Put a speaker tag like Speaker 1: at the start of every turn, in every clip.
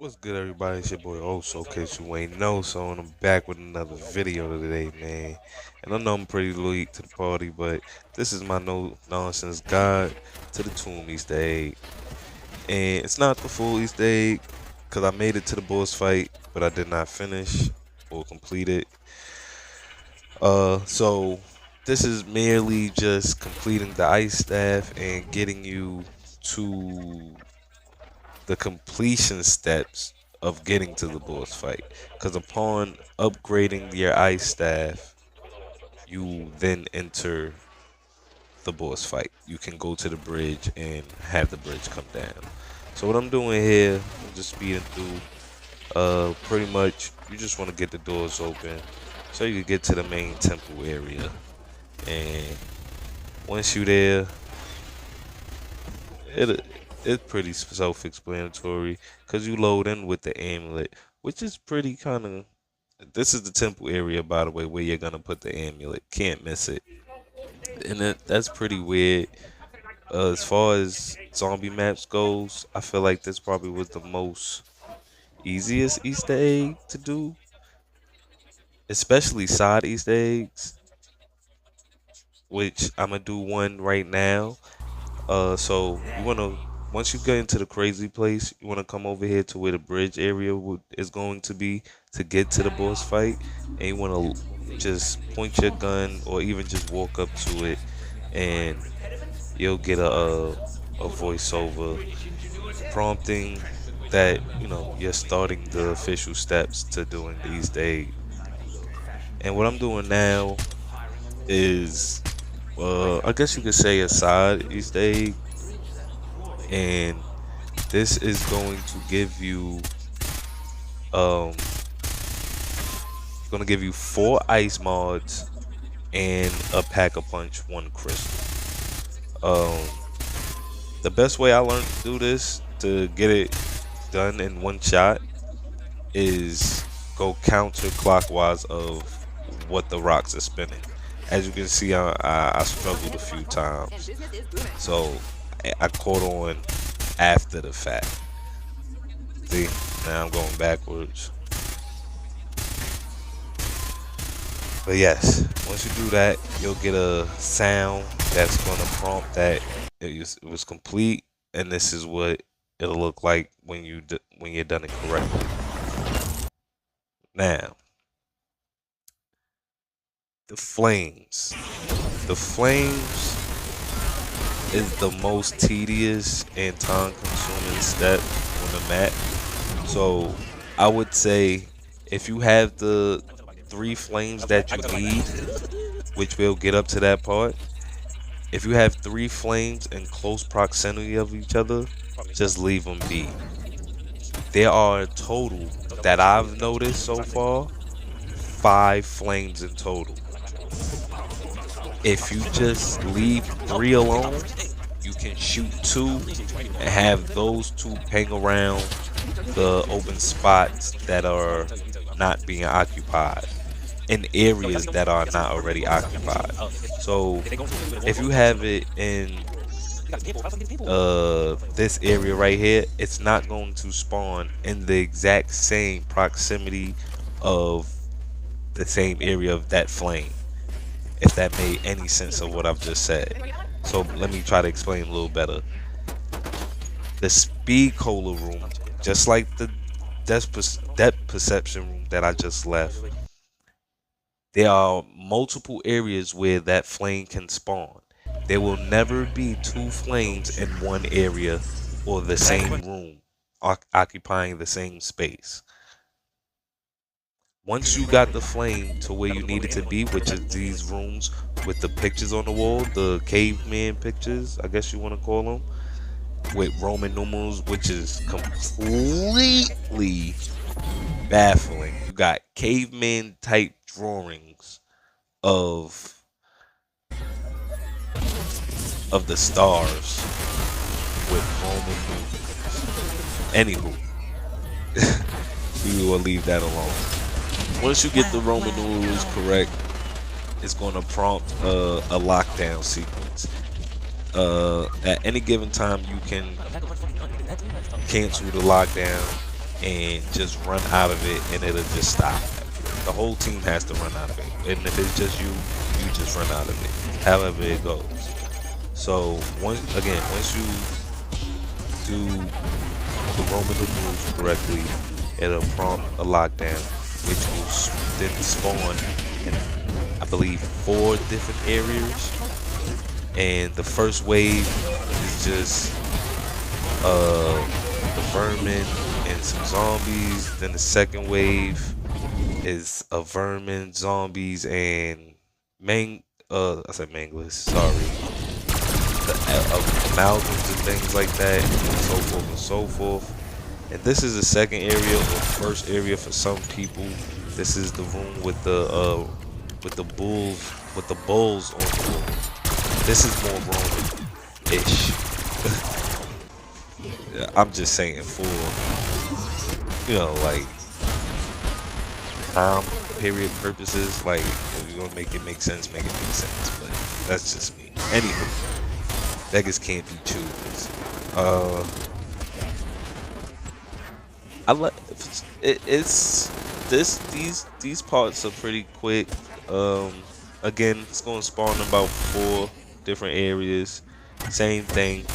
Speaker 1: What's good, everybody? It's your boy Oso, in case you ain't know. So, I'm back with another video today, man. And I know I'm pretty late to the party, but this is my no nonsense guide to the Tomb Easter egg. And it's not the full Easter egg, because I made it to the boss fight, but I did not finish or complete it. So this is merely just completing the ice staff and getting you to the completion steps of getting to the boss fight. Because upon upgrading your ice staff, you then enter the boss fight. You can go to the bridge and have the bridge come down. So what I'm doing here, I'm just speeding through. Pretty much, you just want to get the doors open so you can get to the main temple area. And once you're there, it it's pretty self-explanatory because you load in with the amulet, which is pretty kind of. This is the temple area, by the way, where you're gonna put the amulet. Can't miss it, and that's pretty weird. As far as zombie maps goes, I feel like this probably was the most easiest Easter egg to do, especially side Easter eggs, which I'm gonna do one right now. So you wanna once you get into the crazy place, you wanna come over here to where the bridge area is going to be to get to the boss fight, and you wanna just point your gun or even just walk up to it, and you'll get a voiceover prompting that you're starting the official steps to doing these days. And what I'm doing now is, I guess you could say a side Easter egg, and this is going to give you um gonna give you 4 ice mods and a pack a punch 1 crystal. Um the best way I learned to do this to get it done in one shot is go counterclockwise of what the rocks are spinning. As you can see, I struggled a few times, so I caught on after the fact. See, now I'm going backwards. But yes, once you do that, you'll get a sound that's going to prompt that it was complete, and this is what it'll look like when when you're done it correctly. Now, the flames. The flames is the most tedious and time-consuming step on the map. So I would say if you have the 3 flames that you need, which we'll get up to that part, if you have 3 flames in close proximity of each other, just leave them be. There are a total that I've noticed so far, 5 flames in total. If you just leave 3 alone, you can shoot 2 and have those 2 ping around the open spots that are not being occupied in areas that are not already occupied. So if you have it in this area right here, it's not going to spawn in the exact same proximity of the same area of that flame, if that made any sense of what I've just said. So let me try to explain a little better. The speed cola room, just like the depth perception room that I just left, there are multiple areas where that flame can spawn. There will never be 2 flames in one area or the same room occupying the same space. Once you got the flame to where you need it to be, which is these rooms with the pictures on the wall, the caveman pictures, I guess you want to call them, with Roman numerals, which is completely baffling. You got caveman type drawings of the stars with Roman numerals. Anywho, we will leave that alone. Once you get the Roman numerals correct, it's going to prompt a lockdown sequence. At any given time, you can cancel the lockdown and just run out of it, and it'll just stop. The whole team has to run out of it, and if it's just you, you just run out of it. However it goes. So once you do the Roman moves correctly, it'll prompt a lockdown, which will then spawn in, I believe, 4 different areas. And the first wave is just the vermin and some zombies. Then the second wave is a vermin, zombies, and I said manglers, sorry. The amalgams and things like that, and so forth and so forth. And this is the second area or first area for some people. This is the room with the bulls on the wall. This is more Roman-ish. I'm just saying for, like time period purposes, like if you're gonna make it make sense, make it make sense. But that's just me. Anywho, beggars can't be choosers. I like these parts are pretty quick. Again, it's gonna spawn in about 4 different areas. Same thing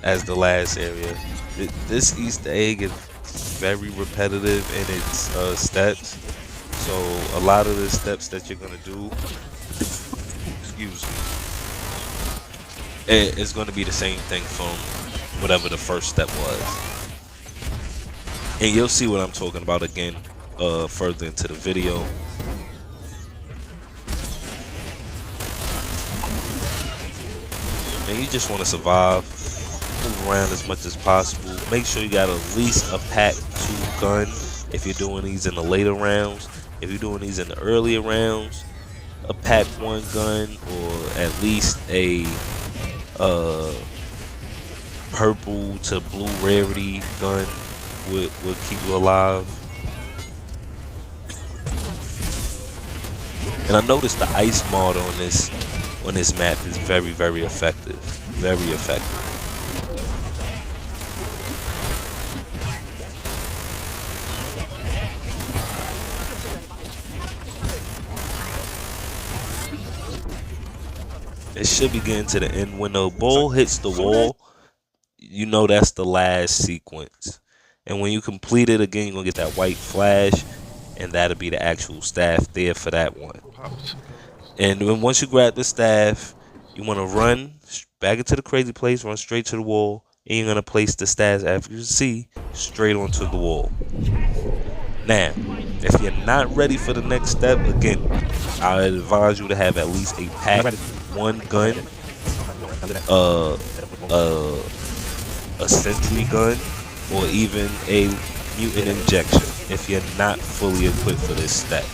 Speaker 1: as the last area. This Easter egg is very repetitive in its steps. So a lot of the steps that you're gonna do, excuse me, it's gonna be the same thing from whatever the first step was. And you'll see what I'm talking about again further into the video. And you just want to survive, move around as much as possible. Make sure you got at least a pack 2 gun if you're doing these in the later rounds. If you're doing these in the earlier rounds, a pack 1 gun or at least a purple to blue rarity gun would keep you alive. And I noticed the ice mod on this map is very, very effective. Very effective. It should be getting to the end. When the ball hits the wall, you know that's the last sequence. And when you complete it again, you're gonna get that white flash, and that'll be the actual staff there for that one. And then once you grab the staff, you want to run back into the crazy place, run straight to the wall, and you're gonna place the staff, as you see, straight onto the wall. Now, if you're not ready for the next step, again, I advise you to have at least a pack 1 gun, a sentry gun, or even a mutant injection if you're not fully equipped for this step.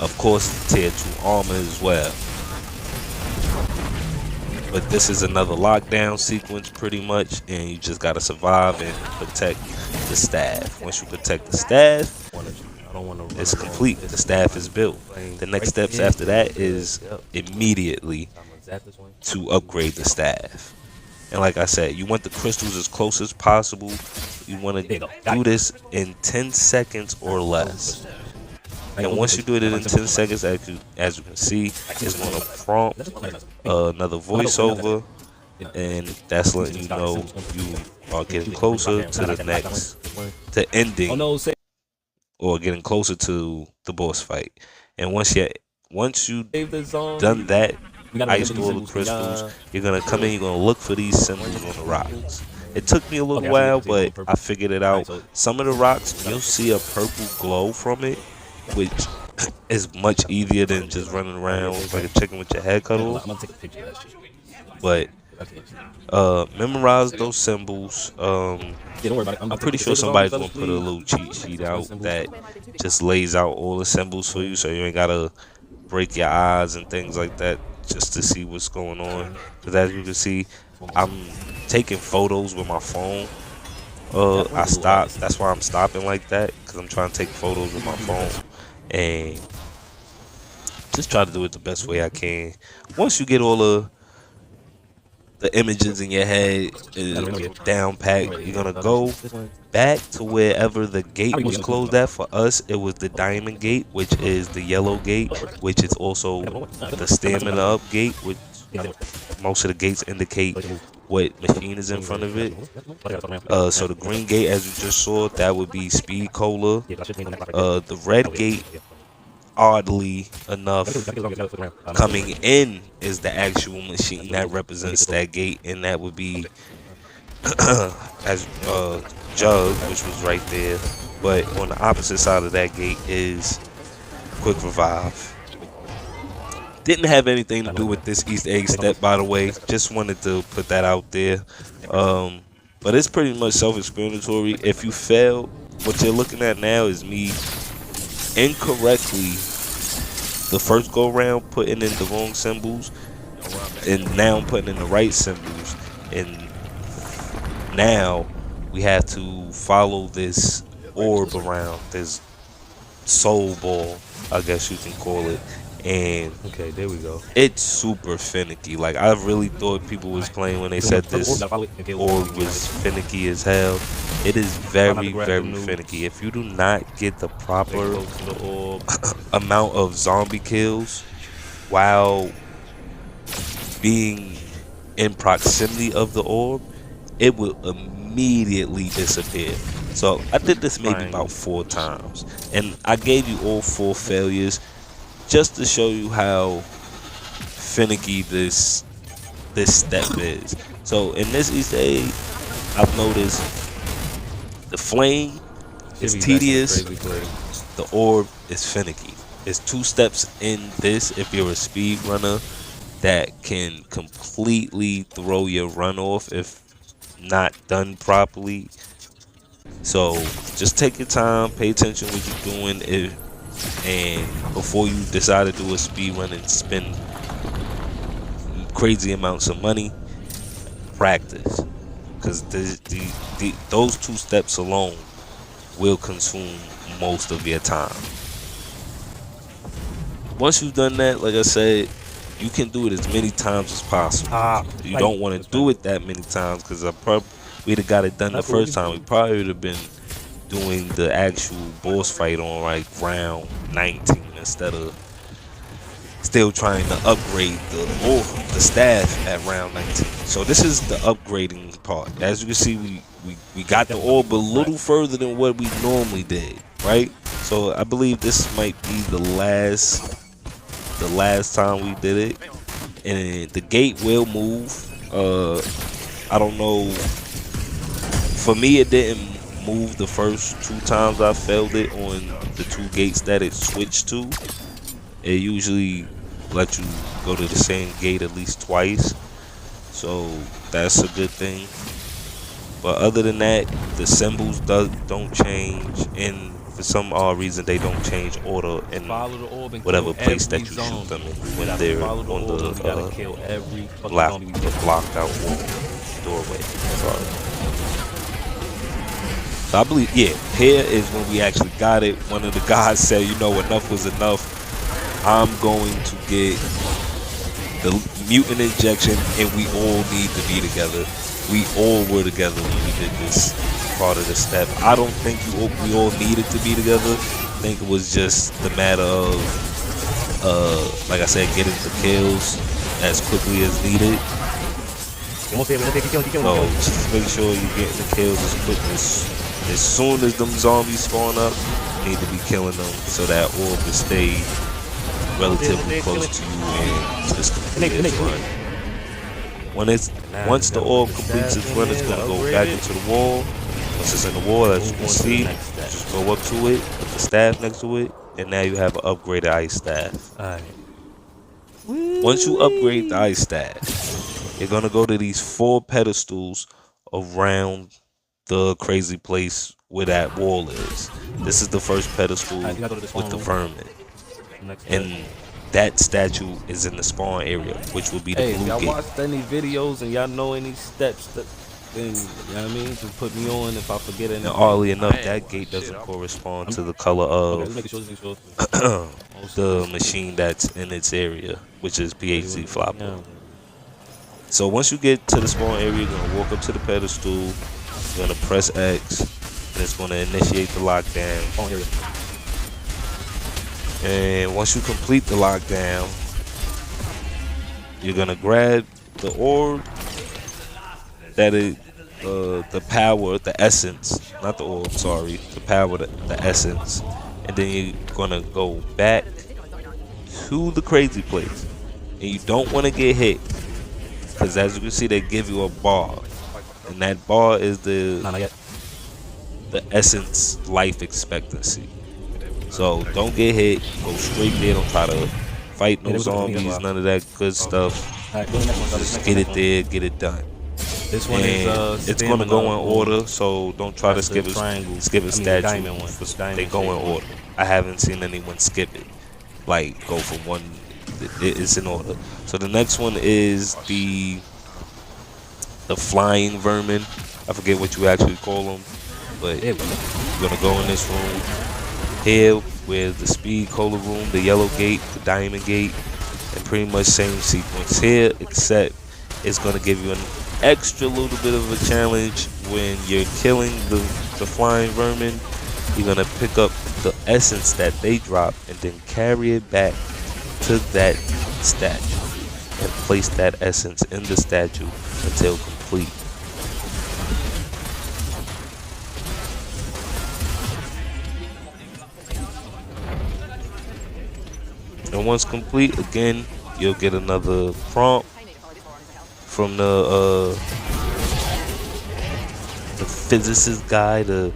Speaker 1: Of course, tier 2 armor as well. But this is another lockdown sequence pretty much, and you just gotta survive and protect the staff. Once you protect the staff, it's complete. The staff is built. The next steps after that is immediately to upgrade the staff. And like I said, you want the crystals as close as possible. You want to do this in 10 seconds or less. And once you do it in 10 seconds, as you can see, it's going to prompt another voiceover, and that's letting you know you are getting closer to the next, to ending, or getting closer to the boss fight. And once you done that, iced all the crystals, you're gonna come in, you're gonna look for these symbols on the rocks. It took me a little while, but I figured it out. Some of the rocks, you'll see a purple glow from it, which is much easier than just running around like a chicken with your head cut off. But memorize those symbols. I'm pretty sure somebody's gonna put a little cheat sheet out that just lays out all the symbols for you, so you ain't gotta break your eyes and things like that just to see what's going on. Because as you can see, I'm taking photos with my phone. I stopped. That's why I'm stopping like that, because I'm trying to take photos with my phone and just try to do it the best way I can. Once you get all the the images in your head is down packed. You're gonna go back to wherever the gate was closed at. For us, it was the diamond gate, which is the yellow gate, which is also the stamina up gate, which most of the gates indicate what machine is in front of it. So the green gate, as you just saw, that would be speed cola. The red gate, oddly enough, coming in is the actual machine that represents that gate, and that would be as Jug, which was right there. But on the opposite side of that gate is Quick Revive. Didn't have anything to do with this Easter egg step, by the way. Just wanted to put that out there. But it's pretty much self-explanatory. If you fail, what you're looking at now is me incorrectly the first go round putting in the wrong symbols, and now I'm putting in the right symbols, and now we have to follow this orb around, this soul ball, I guess you can call it. And
Speaker 2: Okay, there we go.
Speaker 1: it's super finicky. Like, I really thought people was playing when they said this orb was finicky as hell. It is very, very finicky. If you do not get the proper amount of zombie kills while being in proximity of the orb, it will immediately disappear. So I did this maybe about 4 times, and I gave you all 4 failures just to show you how finicky this step is. So in this Easter egg, I've noticed the flame is tedious, the orb is finicky. It's 2 steps in this if you're a speed runner that can completely throw your run off if not done properly. So just take your time, pay attention to what you're doing, and before you decide to do a speed run and spend crazy amounts of money, practice, because those 2 steps alone will consume most of your time. Once you've done that, like I said, you can do it as many times as possible. You don't want to do it that many times, because we'd have got it done the first time. We probably would have been doing the actual boss fight on like round 19 instead of still trying to upgrade the staff at round 19. So this is the upgrading part. As you can see, we got the orb a little further than what we normally did, right? So I believe this might be the last time we did it, and the gate will move. I don't know, for me it didn't move the first 2 times I failed it on the 2 gates that it switched to. It usually lets you go to the same gate at least twice, so that's a good thing. But other than that, the symbols don't change, and for some odd reason they don't change order in whatever place that you shoot them in when they're on the blocked out doorway. So I believe, yeah, here is when we actually got it. One of the guys said, you know, enough was enough. I'm going to get the mutant injection, and we all need to be together. We all were together when we did this part of the step. I don't think we all needed to be together. I think it was just the matter of, like I said, getting the kills as quickly as needed. So just make sure you're getting the kills as quick as soon as them zombies spawn up. You need to be killing them so that orb will stay relatively close to you and just complete its run. Once the orb completes its run, it's going to go back into the wall. Once it's in the wall, as you can see, just go up to it, put the staff next to it, and now you have an upgraded ice staff. Once you upgrade the ice staff, you're going to go to these 4 pedestals around the crazy place where that wall is. This is the first pedestal with the vermin, and that statue is in the spawn area, which will be the blue
Speaker 2: y'all
Speaker 1: gate.
Speaker 2: watched any videos and y'all know any steps that, then, you know what I mean? Just put me on if I forget anything.
Speaker 1: And oddly enough, that gate doesn't correspond to the color of the machine that's in its area, which is PhD Flopper. So once you get to the spawn area, you're gonna walk up to the pedestal. You're gonna press X, and it's gonna initiate the lockdown.
Speaker 2: Spawn area.
Speaker 1: And once you complete the lockdown, you're gonna grab the orb that is the power, the essence, not the orb, sorry, the power, the essence, and then you're gonna go back to the crazy place, and you don't want to get hit, because as you can see, they give you a bar, and that bar is
Speaker 2: Nah, not yet.
Speaker 1: the essence life expectancy. So don't get hit. Go straight there. Don't try to fight no
Speaker 2: Yeah, they was looking for me,
Speaker 1: zombies.
Speaker 2: that's why.
Speaker 1: None of that good stuff.
Speaker 2: Alright, go to the next one.
Speaker 1: Just
Speaker 2: Next
Speaker 1: get
Speaker 2: one,
Speaker 1: it
Speaker 2: next
Speaker 1: there. Get it done.
Speaker 2: one. This one
Speaker 1: And
Speaker 2: is
Speaker 1: it's gonna go in
Speaker 2: stamina.
Speaker 1: order. So don't try to
Speaker 2: That's the
Speaker 1: skip
Speaker 2: triangle.
Speaker 1: a skip
Speaker 2: I
Speaker 1: a
Speaker 2: mean, the
Speaker 1: statue.
Speaker 2: diamond one. The diamond
Speaker 1: They go in
Speaker 2: shape.
Speaker 1: order. I haven't seen anyone skip it. Like go from one. It's in order. So the next one is the flying vermin. I forget what you actually call them, but
Speaker 2: There we go.
Speaker 1: you're gonna go in this room here with the speed cola room, the yellow gate, the diamond gate, and pretty much same sequence here, except it's gonna give you an extra little bit of a challenge when you're killing the flying vermin. You're gonna pick up the essence that they drop and then carry it back to that statue and place that essence in the statue until complete. And once complete, again, you'll get another prompt from the physicist guy, the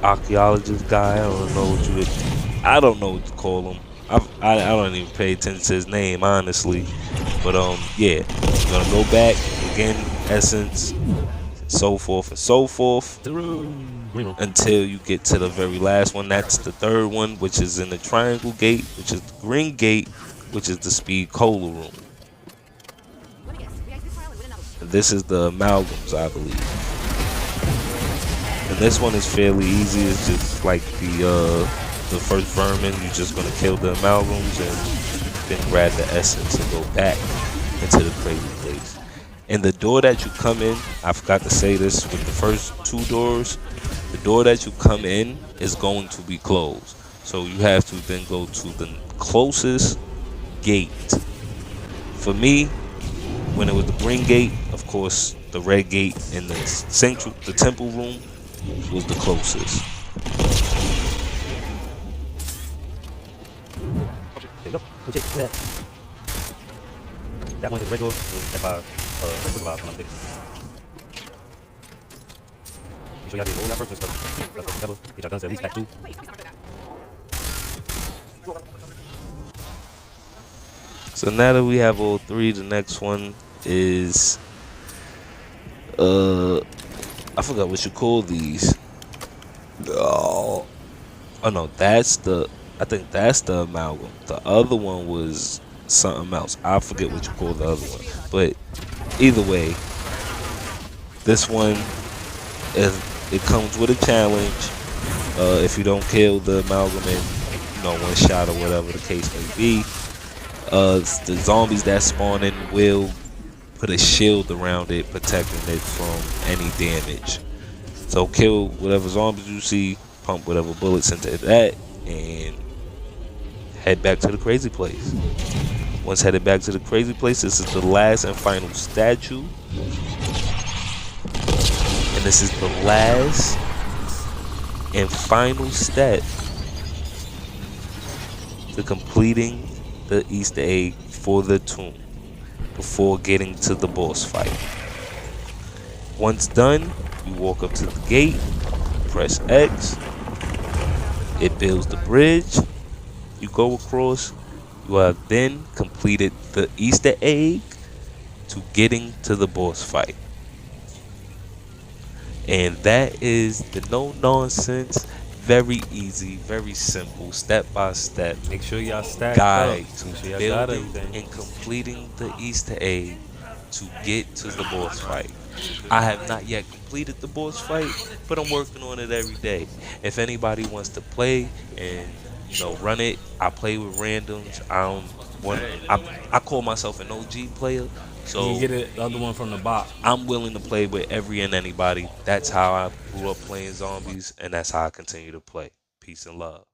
Speaker 1: archaeologist guy. I don't know what to call him. I don't even pay attention to his name, honestly. But yeah, you're gonna go back again, essence, so forth and so forth,
Speaker 2: Green room.
Speaker 1: until you get to the very last one. That's the third one, which is in the triangle gate, which is the green gate, which is the speed cola room. And this is the amalgams, I believe. And this one is fairly easy. It's just like the first vermin. You're just gonna kill the amalgams and then grab the essence and go back into the crazy place. And the door that you come in, I forgot to say this with the first two doors. The door that you come in is going to be closed. So you have to then go to the closest gate. For me, when it was the green gate, of course, the red gate in the temple room was the closest.
Speaker 2: There you go. Go check that. That one is regular. That by what's about when I'm big. You sure y'all did all that first and stuff. That's what together. Get y'all done to at least pack 2.
Speaker 1: So now that we have all three, the next one is I forgot what you call these. Oh no, I think that's the amalgam. The other one was something else. I forget what you call the other one. But either way, this one it comes with a challenge. If you don't kill the amalgam in, one shot or whatever the case may be, the zombies that spawn in will put a shield around it, protecting it from any damage. So kill whatever zombies you see, pump whatever bullets into that, and head back to the crazy place. Once headed back to the crazy place, this is the last and final statue. And this is the last and final step to completing the Easter egg for the tomb before getting to the boss fight. Once done, you walk up to the gate, press X, it builds the bridge, you go across, you have then completed the Easter egg to getting to the boss fight. And that is the no nonsense, very easy, very simple, step by step
Speaker 2: Make sure y'all stack
Speaker 1: guide
Speaker 2: up.
Speaker 1: to
Speaker 2: Make sure y'all got
Speaker 1: building
Speaker 2: everything.
Speaker 1: and completing the Easter egg to get to the boss fight. I have not yet completed the boss fight, but I'm working on it every day. If anybody wants to play and run it, I play with randoms. I don't want. I call myself an OG player,
Speaker 2: You can
Speaker 1: So
Speaker 2: get it, the other one from the box.
Speaker 1: I'm willing to play with every and anybody. That's how I grew up playing zombies, and that's how I continue to play. Peace and love.